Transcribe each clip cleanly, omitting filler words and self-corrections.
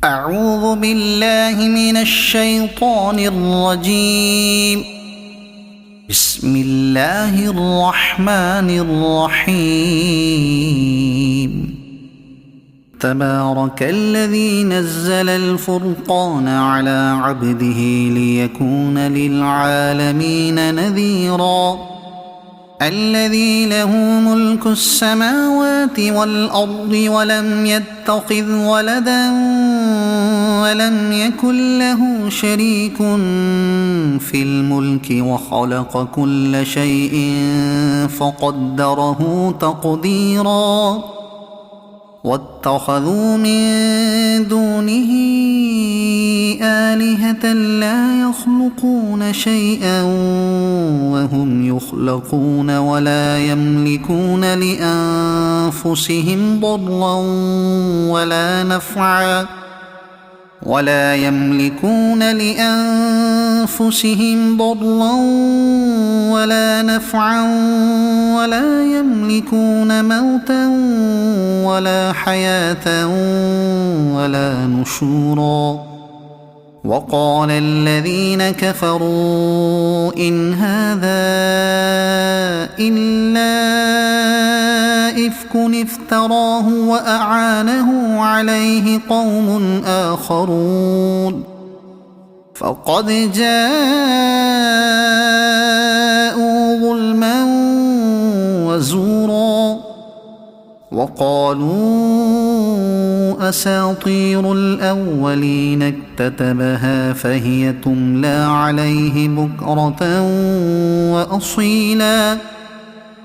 أعوذ بالله من الشيطان الرجيم. بسم الله الرحمن الرحيم. تبارك الذي نزل الفرقان على عبده ليكون للعالمين نذيرا. الذي له ملك السماوات والأرض ولم يتخذ ولدا ولم يكن له شريك في الملك وخلق كل شيء فقدره تقديرا. واتخذوا من دونه آلهة لا يخلقون شيئا وهم يخلقون ولا يملكون لأنفسهم ضرا ولا نفعا ولا يملكون موتا ولا حياة ولا نشورا. وقال الذين كفروا إن هذا إلا إفك افتراه وأعانه عليه قوم آخرون فقد جاءوا ظلما وزورا. وقالوا أساطير الأولين اكتتبها فهي تملى عليه بكرة وأصيلا.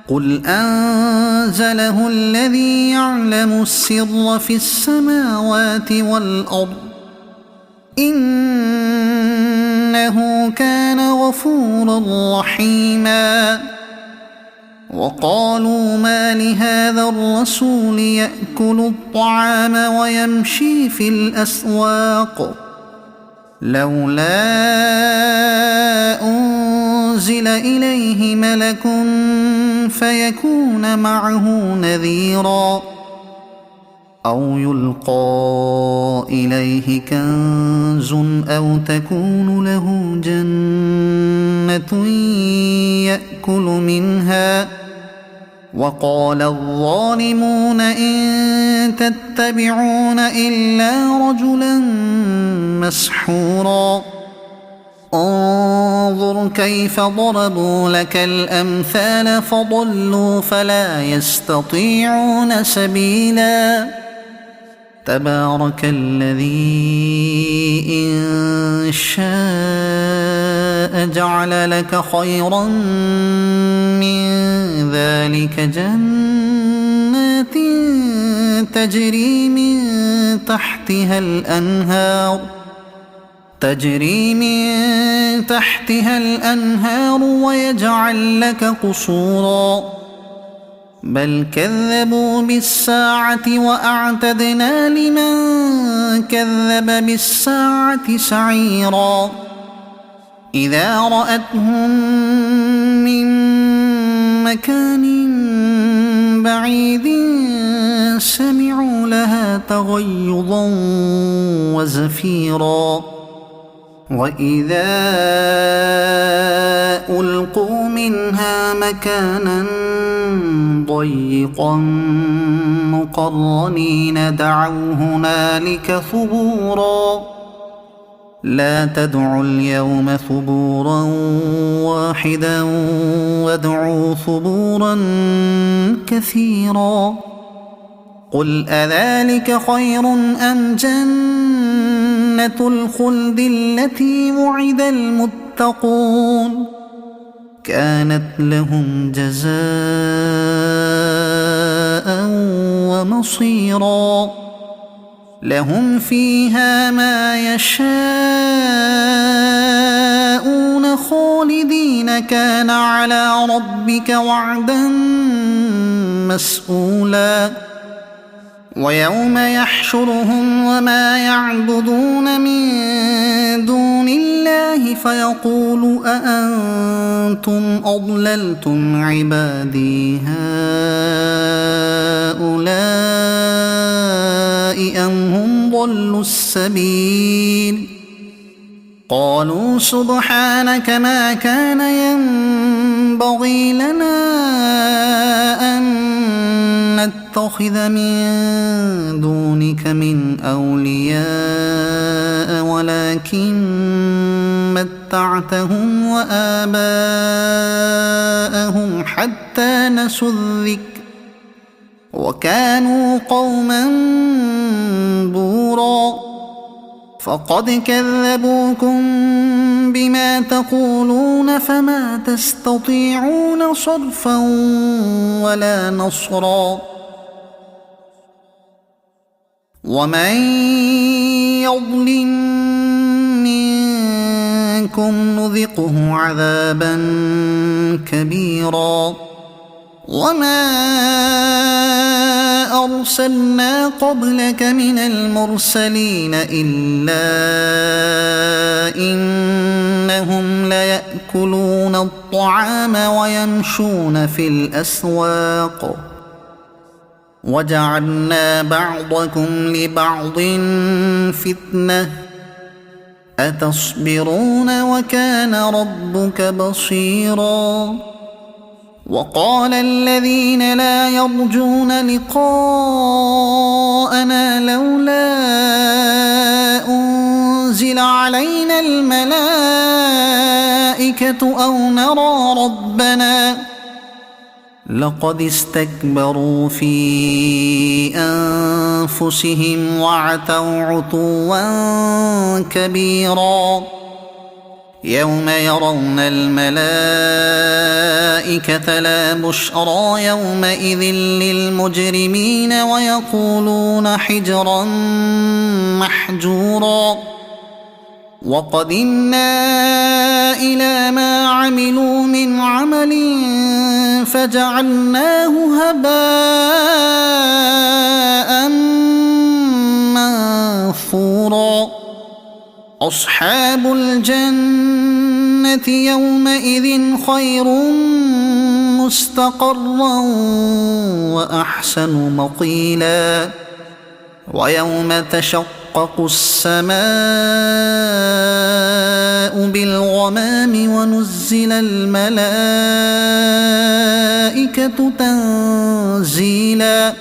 قل أنزله الذي يعلم السر في السماوات والأرض إنه كان غفورا رحيما. وقالوا ما لهذا الرسول يأكل الطعام ويمشي في الأسواق لولا أنزل إليه ملك فيكون معه نذيرا أو يلقى إليه كنز أو تكون له جنة يأكل منها. وقال الظالمون إن تتبعون إلا رجلا مسحورا. انظر كيف ضربوا لك الأمثال فضلوا فلا يستطيعون سبيلا. تبارك الذي إن شاء جعل لك خيرا من ذلك جنات تجري من تحتها الأنهار ويجعل لك قصورا. بل كذبوا بالساعة وأعتدنا لمن كذب بالساعة سعيرا. إذا رأتهم من مكان بعيد سمعوا لها تغيظا وزفيرا. وإذا ألقوا منها مكانا ضيقا مقرنين دعوا هنالك ثبورا. لا تدعوا اليوم ثبورا واحدا وادعوا ثبورا كثيرا. قل أذلك خير أم جنة الخلد التي وعد المتقون كانت لهم جزاء ومصيرا. لهم فيها ما يشاءون خالدين كان على ربك وعدا مسئولا. ويوم يحشرهم وما يعبدون من دون الله فيقول أأنتم أضللتم عبادي هؤلاء أم هم ضلوا السبيل قالوا سبحانك ما كان ينبغي لنا أن نتخذ من دونك من أولياء ولكن متعتهم وآباءهم حتى نسوا الذكر وكانوا قوما بورا فقد كذبوكم بما تقولون فما تستطيعون صرفا ولا نصرا ومن يظلم منكم نذقه عذابا كبيرا وما أرسلنا قبلك من المرسلين إلا إنهم ليأكلون الطعام ويمشون في الأسواق وجعلنا بعضكم لبعض فتنة أتصبرون وكان ربك بصيرا وقال الذين لا يرجون لقاءنا لولا أنزل علينا الملائكة أو نرى ربنا لقد استكبروا في أنفسهم وعتوا عتوا كبيرا يوم يرون الملائكة لا بشرى يومئذ للمجرمين ويقولون حجرا محجورا وقدمنا إلى ما عملوا من عمل فجعلناه هباء منثورا أصحاب الجنة يومئذ خير مستقرا وأحسن مقيلا ويوم تشقق السماء بالغمام ونزل الملائكة تنزيلا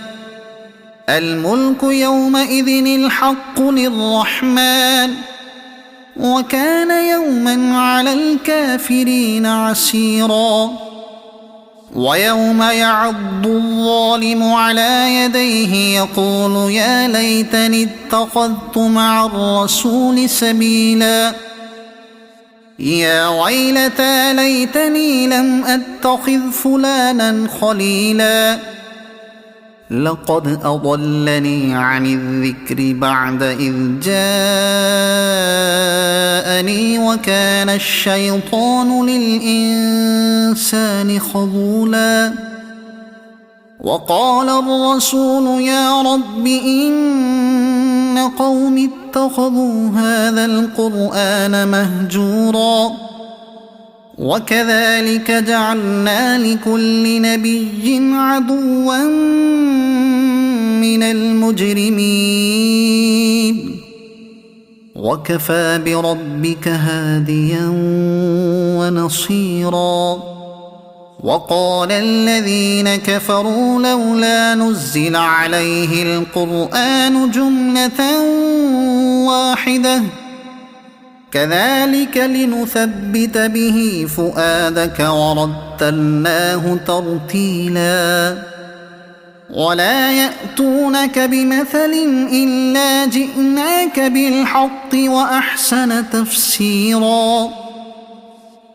الملك يومئذ الحق للرحمن وكان يوما على الكافرين عسيرا ويوم يعض الظالم على يديه يقول يا ليتني اتخذت مع الرسول سبيلا يا ويلتى ليتني لم أتخذ فلانا خليلا لقد أضلني عن الذكر بعد إذ جاءني وكان الشيطان للإنسان خذولا وقال الرسول يا رب إن قوم اتخذوا هذا القرآن مهجورا وكذلك جعلنا لكل نبي عدوا من المجرمين وكفى بربك هاديا ونصيرا وقال الذين كفروا لولا نزل عليه القرآن جملة واحدة كذلك لنثبت به فؤادك ورتلناه ترتيلا ولا يأتونك بمثل إلا جئناك بالحق وأحسن تفسيرا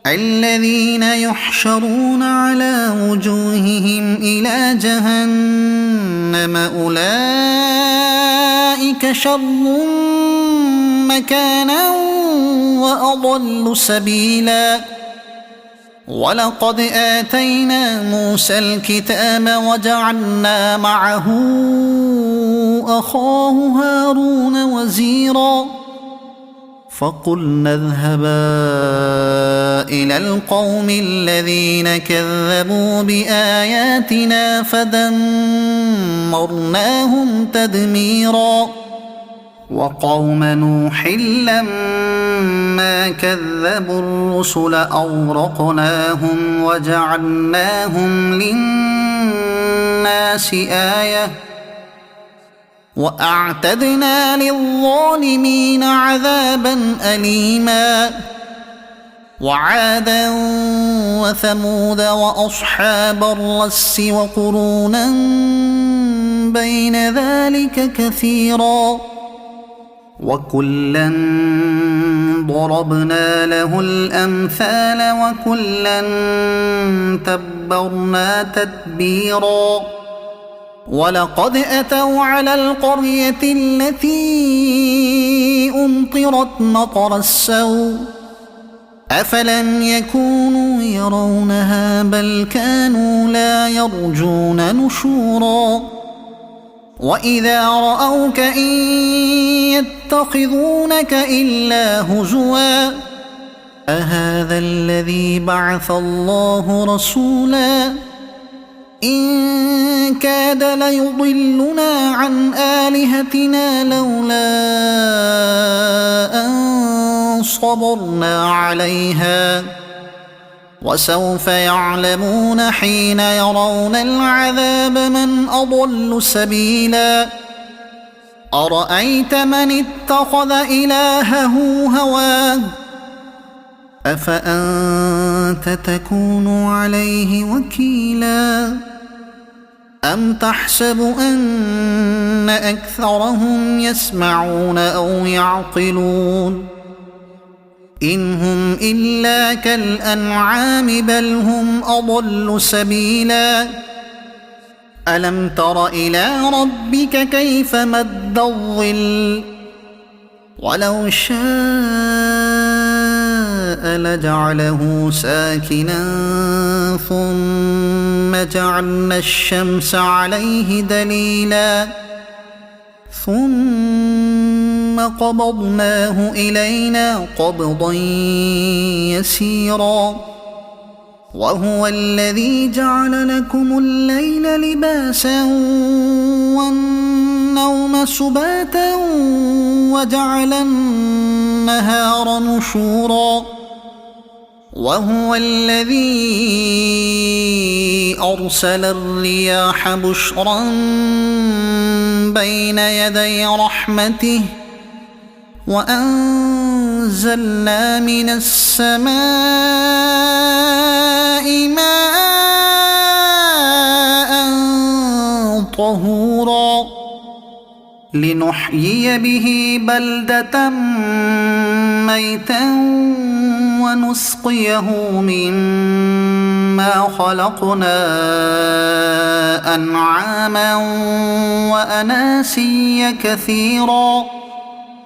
الذين يحشرون على وجوههم إلى جهنم أولئك شر مكانا وأضل سبيلا ولقد آتينا موسى الكتاب وجعلنا معه أخاه هارون وزيرا فقلنا اذهبا إلى القوم الذين كذبوا بآياتنا فدمرناهم تدميرا وقوم نوح لما كذبوا الرسل أغرقناهم وجعلناهم للناس آية وأعتدنا للظالمين عذابا أليما وعادا وثمود وأصحاب الرس وقرونا بين ذلك كثيرا وكلا ضربنا له الأمثال وكلا تبرنا تتبيرا ولقد أتوا على القرية التي أمطرت مطر السوء أفلم يكونوا يرونها بل كانوا لا يرجون نشورا وإذا رأوك إن يتخذونك إلا هزوا أهذا الذي بعث الله رسولا إن كاد ليضلنا عن آلهتنا لولا أن صبرنا عليها وسوف يعلمون حين يرون العذاب من أضل سبيلا أرأيت من اتخذ إلهه هواه أفأنت تكون عليه وكيلا أم تحسب أن أكثرهم يسمعون أو يعقلون إن هم إلا كالأنعام بل هم أضل سبيلا ألم تر إلى ربك كيف مد الظل ولو شاء لجعله ساكنا ثم جعلنا الشمس عليه دليلا ثم قبضناه إلينا قبضا يسيرا وهو الذي جعل لكم الليل لباسا والنوم سباتا وجعل النهار نشورا وهو الذي أرسل الرياح بشرا بين يدي رحمته وأنزلنا من السماء ماء طهورا لنحيي به بلدة ميتا ونسقيه مما خلقنا أنعاما وأناسيا كثيرا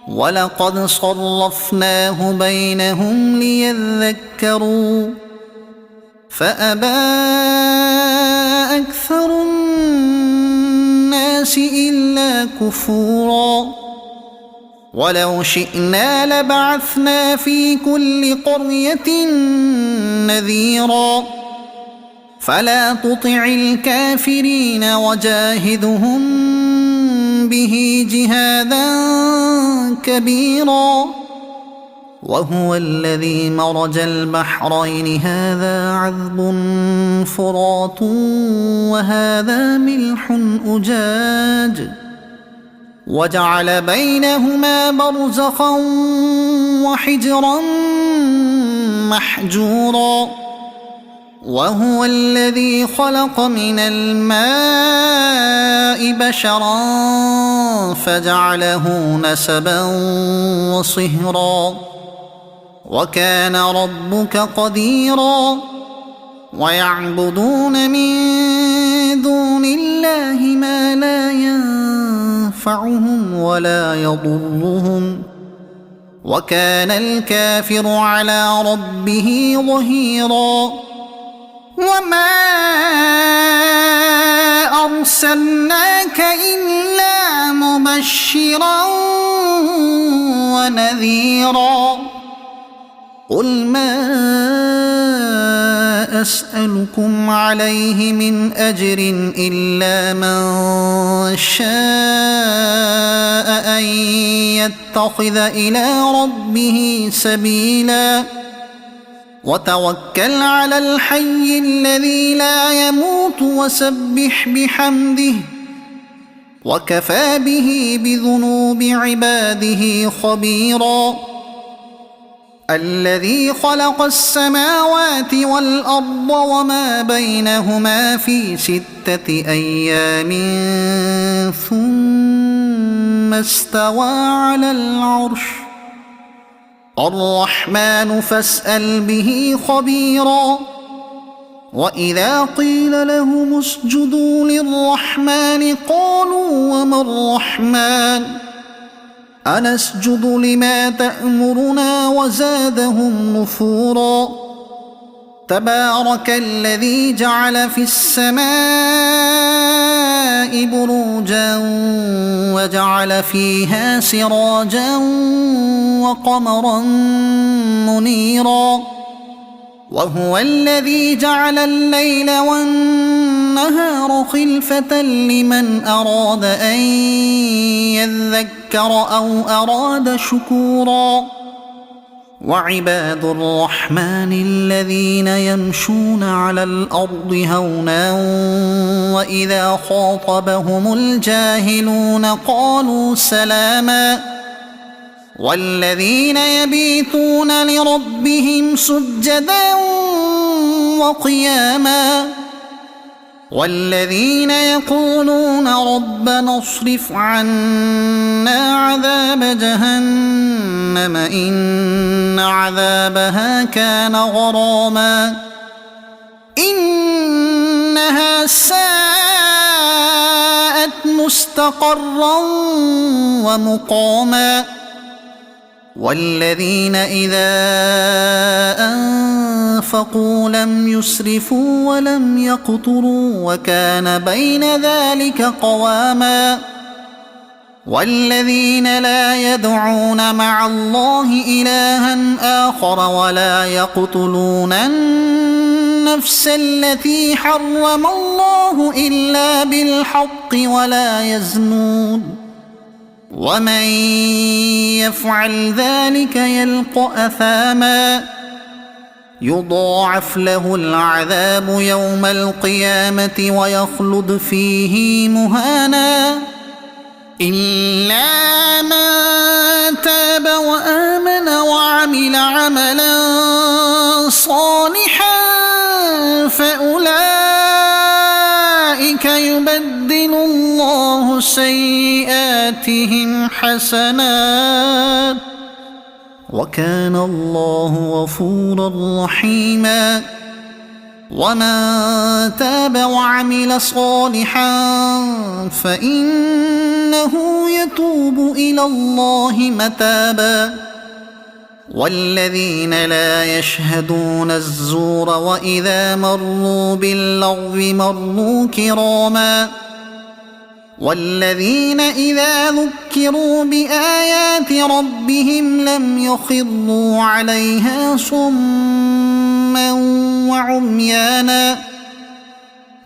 ولقد صرفناه بينهم ليذكروا فأبى أكثر الناس إلا كفورا ولو شئنا لبعثنا في كل قرية نذيرا فلا تطع الكافرين وجاهدهم به جهادا كبيرا وهو الذي مرج البحرين هذا عذب فرات وهذا ملح أجاج وجعل بينهما برزخا وحجرا محجورا وهو الذي خلق من الماء بشرا فجعله نسبا وصهرا وكان ربك قديرا ويعبدون من دون الله ما لا ينفعهم ولا يضرهم وكان الكافر على ربه ظهيرا وما أرسلناك إلا مبشرا ونذيرا قل ما أسألكم عليه من أجر إلا من شاء أن يتخذ إلى ربه سبيلا وتوكل على الحي الذي لا يموت وسبح بحمده وكفى به بذنوب عباده خبيرا الذي خلق السماوات والأرض وما بينهما في 6 أيام ثم استوى على العرش الرحمن فاسأل به خبيرا وإذا قيل لهم اسجدوا للرحمن قالوا وما الرحمن أنسجد لما تأمرنا وزادهم نفورا تبارك الذي جعل في السماء بروجا وجعل فيها سراجا وقمرا منيرا وهو الذي جعل الليل والنهار خلفة لمن أراد أن يذكر أو أراد شكورا وعباد الرحمن الذين يمشون على الأرض هونا وإذا خاطبهم الجاهلون قالوا سلاما والذين يبيتون لربهم سجدا وقياما والذين يقولون ربنا اصرف عنا عذاب جهنم إن عذابها كان غراما إنها ساءت مستقرا ومقاما والذين إذا أنفقوا لم يسرفوا ولم يقتروا وكان بين ذلك قواما والذين لا يدعون مع الله إلها آخر ولا يقتلون النفس التي حرم الله إلا بالحق ولا يزنون ومن يفعل ذلك يلق أثاما يضاعف له العذاب يوم القيامة ويخلد فيه مهانا إلا من تاب وآمن وعمل عملا صالحا فأولئك يبدل الله سيئاتهم حسنات وكان الله غفورا رحيما ومن تاب وعمل صالحا فإنه يتوب إلى الله متابا والذين لا يشهدون الزور وإذا مروا باللغو مروا كراما والذين إذا ذكروا بآيات ربهم لم يخروا عليها صما وعميانا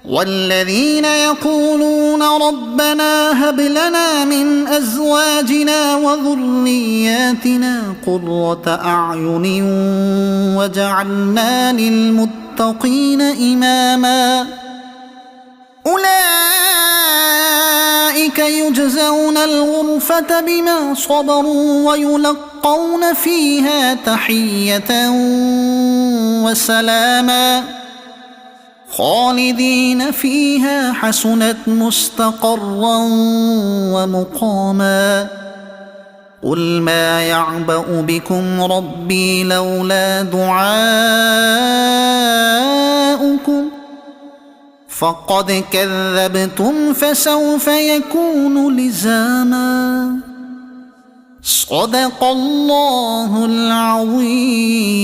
والذين يقولون ربنا هب لنا من أزواجنا وذرياتنا قرة أعين وجعلنا للمتقين إماما أولئك يجزون الغرفة بما صبروا ويلقون فيها تحية وسلاما خالدين فيها حسنت مستقرا ومقاما قل ما يعبأ بكم ربي لولا دعاؤكم فقد كذبتم فسوف يكون لزاما صدق الله العظيم.